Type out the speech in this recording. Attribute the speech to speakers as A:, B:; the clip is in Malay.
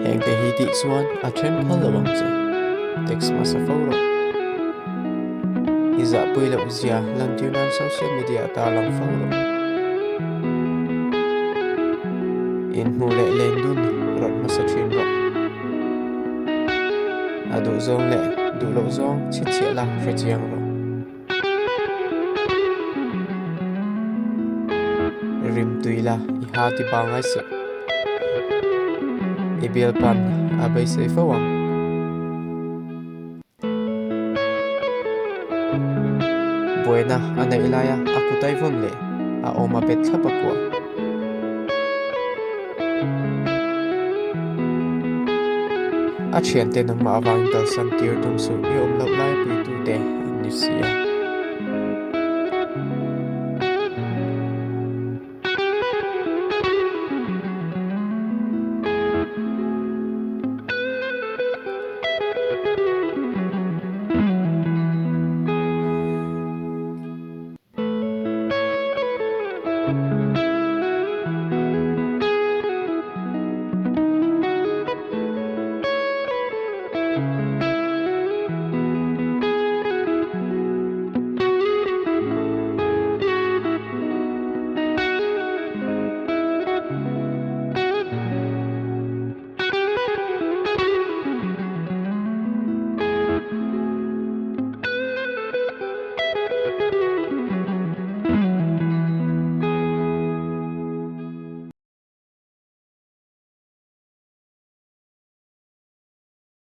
A: eng te hi ti chuan a then phal lawang che text ma sa fo lo iza puilo zia lan tunan social media ta lang fo lo in mu le len dun rot ma sa thin ro adu zong le du lo zong chi chi la hre chiang ro rim tuila I ha ti bangai se ibil pan abai se fawang buena ana ilaya akutai von le a oma pet thapakwa a thian te nang ma awang dal san tir tum su I om lo lai pui tu te ni sia